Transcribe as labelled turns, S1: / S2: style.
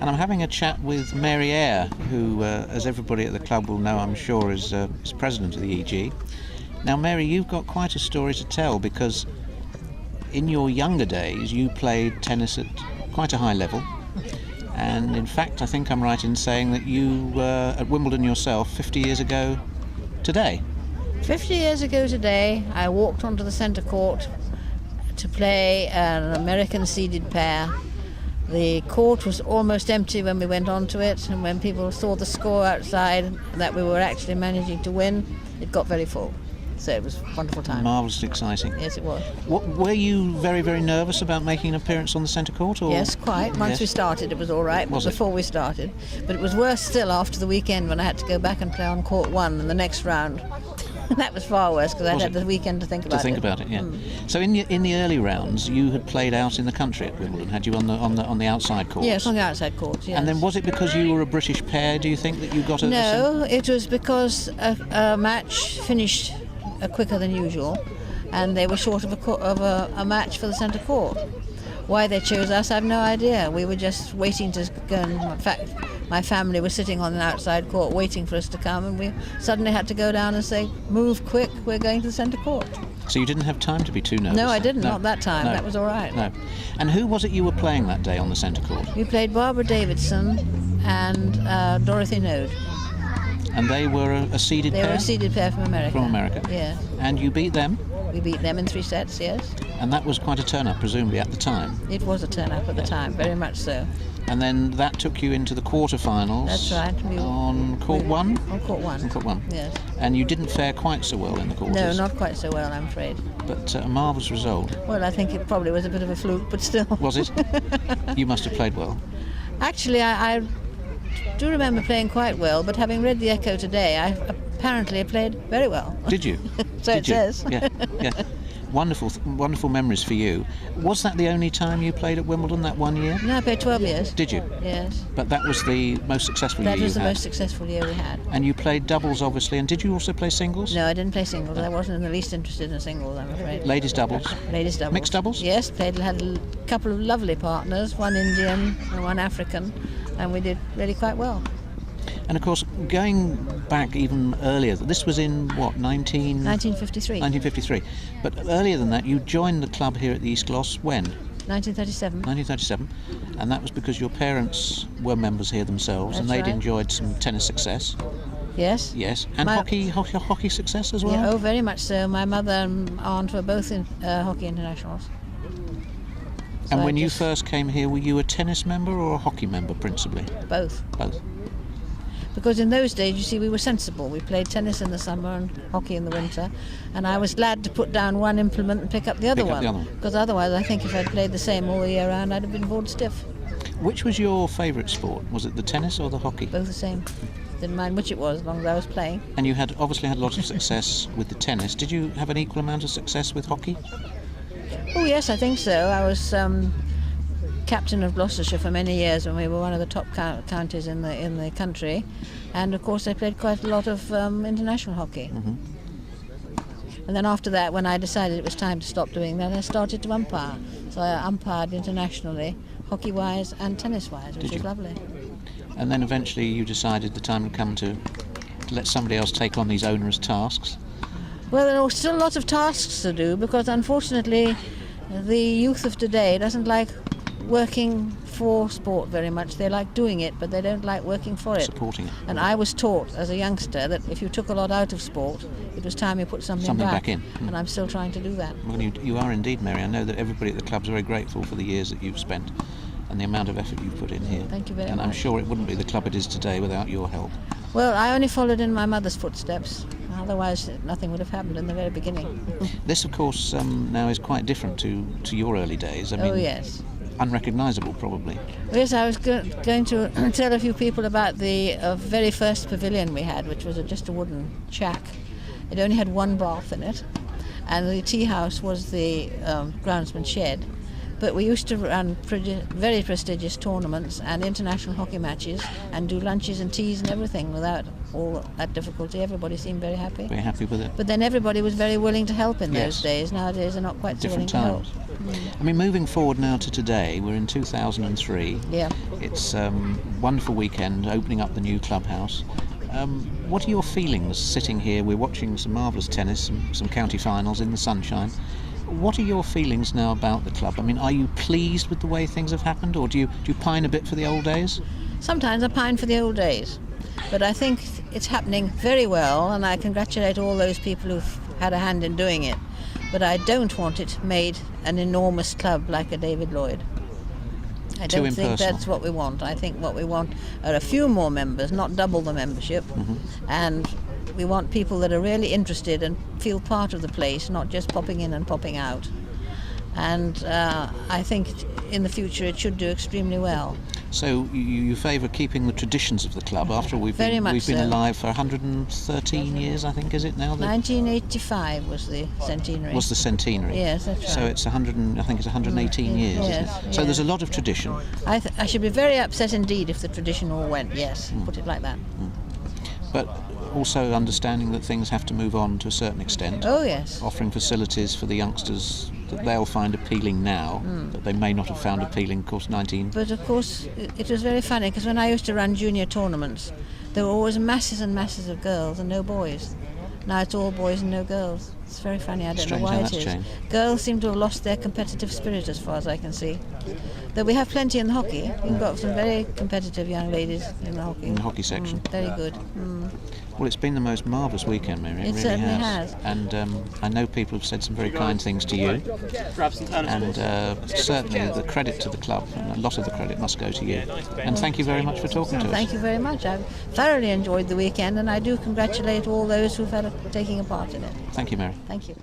S1: And I'm having a chat with Mary Eyre, who, as everybody at the club will know, I'm sure, is president of the EG. Now, Mary, you've got quite a story to tell, because in your younger days you played tennis at quite a high level. And in fact, I think I'm right in saying that you were at Wimbledon yourself 50 years ago today.
S2: 50 years ago today, I walked onto the centre court to play an American seeded pair. The court was almost empty when we went onto it, and when people saw the score outside that we were actually managing to win, it got very full. So it was a wonderful time.
S1: Marvellously exciting.
S2: Yes, it was.
S1: Were you very, very nervous about making an appearance on the centre court? Or?
S2: Yes, quite. Once we started, it was all right. Before we started. But it was worse still after the weekend when I had to go back and play on court 1 in the next round. That was far worse, because I had the weekend to think about it.
S1: Yeah. So in the early rounds, you had played out in the country at Wimbledon, had you, on the outside courts?
S2: Yes, on the outside courts. Yes.
S1: And then was it because you were a British pair? Do you think that you got a?
S2: No, it was because a match finished quicker than usual, and they were short of a match for the centre court. Why they chose us, I have no idea. We were just waiting to go, and in fact, my family was sitting on an outside court waiting for us to come, and we suddenly had to go down and say, move quick, we're going to the centre court.
S1: So you didn't have time to be too nervous?
S2: No, I didn't, not that time. No. That was all right.
S1: No. And who was it you were playing that day on the centre court?
S2: We played Barbara Davidson and Dorothy Node.
S1: And they were a seeded pair?
S2: They were a seeded pair from America.
S1: From America?
S2: Yeah.
S1: And you beat them?
S2: We beat them in 3 sets, yes.
S1: And that was quite a turn-up, presumably, at the time?
S2: It was a turn-up at the time, very much so.
S1: And then that took you into the quarter-finals?
S2: That's right.
S1: On court 1?
S2: On court 1.
S1: On court 1,
S2: yes.
S1: And you didn't fare quite so well in the quarters?
S2: No, not quite so well, I'm afraid.
S1: But a marvellous result.
S2: Well, I think it probably was a bit of a fluke, but still.
S1: Was it? You must have played well.
S2: Actually, I do remember playing quite well, but having read the Echo today, I apparently played very well.
S1: Did you?
S2: So it says.
S1: Yeah. Wonderful memories for you. Was that the only time you played at Wimbledon, that 1 year?
S2: No, I played 12 years.
S1: Did you?
S2: Yes.
S1: But that was the most successful year you had?
S2: That was the most successful year we had.
S1: And you played doubles, obviously, and did you also play singles?
S2: No, I didn't play singles. I wasn't in the least interested in singles, I'm afraid.
S1: Ladies doubles?
S2: Ladies doubles.
S1: Mixed doubles?
S2: Yes, had a couple of lovely partners, one Indian and one African, and we did really quite well.
S1: And of course, going back even earlier, this was in what,
S2: 1953.
S1: 1953. But earlier than that, you joined the club here at the East Glos when?
S2: 1937.
S1: 1937. And that was because your parents were members here themselves.
S2: That's
S1: and they'd
S2: right.
S1: enjoyed some tennis success.
S2: Yes.
S1: Yes. And hockey success as well?
S2: Yeah, oh, very much so. My mother and aunt were both in hockey internationals.
S1: So and when you first came here, were you a tennis member or a hockey member principally?
S2: Both.
S1: Both.
S2: Because in those days, you see, we were sensible. We played tennis in the summer and hockey in the winter, and I was glad to put down one implement and pick up the other one. Because otherwise, I think if I'd played the same all the year round, I'd have been bored stiff.
S1: Which was your favourite sport? Was it the tennis or the hockey?
S2: Both the same. Didn't mind which it was, as long as I was playing.
S1: And you had obviously had a lot of success with the tennis. Did you have an equal amount of success with hockey?
S2: Oh yes, I think so. I was captain of Gloucestershire for many years when we were one of the top counties in the country, and of course I played quite a lot of international hockey.
S1: Mm-hmm.
S2: And then after that, when I decided it was time to stop doing that, I started to umpire. So I umpired internationally, hockey-wise and tennis-wise, which was lovely.
S1: And then eventually you decided the time had come to let somebody else take on these onerous tasks?
S2: Well, there are still a lot of tasks to do, because unfortunately the youth of today doesn't like working for sport very much. They like doing it, but they don't like working for it.
S1: Supporting it.
S2: And I was taught as a youngster that if you took a lot out of sport, it was time you put something
S1: back in.
S2: And I'm still trying to do that.
S1: Well, you are indeed, Mary. I know that everybody at the club's very grateful for the years that you've spent and the amount of effort you've put in here.
S2: Thank you very much.
S1: And I'm sure it wouldn't be the club it is today without your help.
S2: Well, I only followed in my mother's footsteps. Otherwise, nothing would have happened in the very beginning.
S1: This, of course, now is quite different to your early days. I mean,
S2: oh, yes.
S1: Unrecognisable, probably.
S2: Yes, I was going to tell a few people about the very first pavilion we had, which was just a wooden shack. It only had one bath in it, and the tea house was the groundsman shed. But we used to run very prestigious tournaments and international hockey matches and do lunches and teas and everything without all that difficulty, everybody seemed very happy.
S1: Very happy with it.
S2: But then everybody was very willing to help in those
S1: Yes.
S2: days. Nowadays they're not quite so willing
S1: Different
S2: to
S1: times.
S2: help.
S1: I mean, moving forward now to today, we're in 2003.
S2: Yeah.
S1: It's a wonderful weekend, opening up the new clubhouse. What are your feelings sitting here? We're watching some marvellous tennis, some county finals in the sunshine. What are your feelings now about the club? I mean, are you pleased with the way things have happened, or do you pine a bit for the old days?
S2: Sometimes I pine for the old days, but I think it's happening very well, and I congratulate all those people who've had a hand in doing it. But I don't want it made an enormous club like a David Lloyd. I
S1: Too
S2: don't think
S1: impersonal.
S2: that's what we want. I think what we want are a few more members, not double the membership, and we want people that are really interested and feel part of the place, not just popping in and popping out. And I think in the future it should do extremely well.
S1: So you favour keeping the traditions of the club after we've
S2: Very
S1: been
S2: much
S1: we've been
S2: so.
S1: alive for 113 years, I think, is it now?
S2: 1985 was the centenary.
S1: Was the centenary?
S2: Yes, that's right.
S1: So it's 100. I think it's 118 years.
S2: Yes,
S1: Isn't it? So
S2: yes.
S1: there's a lot of tradition.
S2: I should be very upset indeed if the tradition all went, yes, put it like that.
S1: But also understanding that things have to move on to a certain extent.
S2: Oh, yes.
S1: Offering facilities for the youngsters that they'll find appealing now, that they may not have found appealing, of course, 19.
S2: But of course, it was very funny because when I used to run junior tournaments, there were always masses and masses of girls and no boys. Now it's all boys and no girls. It's very funny. I don't
S1: Strange
S2: know
S1: how
S2: why
S1: that's
S2: it is.
S1: changed.
S2: Girls seem to have lost their competitive spirit as far as I can see. Though we have plenty in the hockey. We've got some very competitive young ladies in the hockey.
S1: In the hockey section.
S2: Very good.
S1: Well, it's been the most marvellous weekend, Mary. It really
S2: certainly has.
S1: And I know people have said some very kind things to you. And certainly the credit to the club, and a lot of the credit must go to you. And thank you very much for talking to us.
S2: Thank you very much. I've thoroughly enjoyed the weekend, and I do congratulate all those who've had taking a part in it.
S1: Thank you, Mary.
S2: Thank you.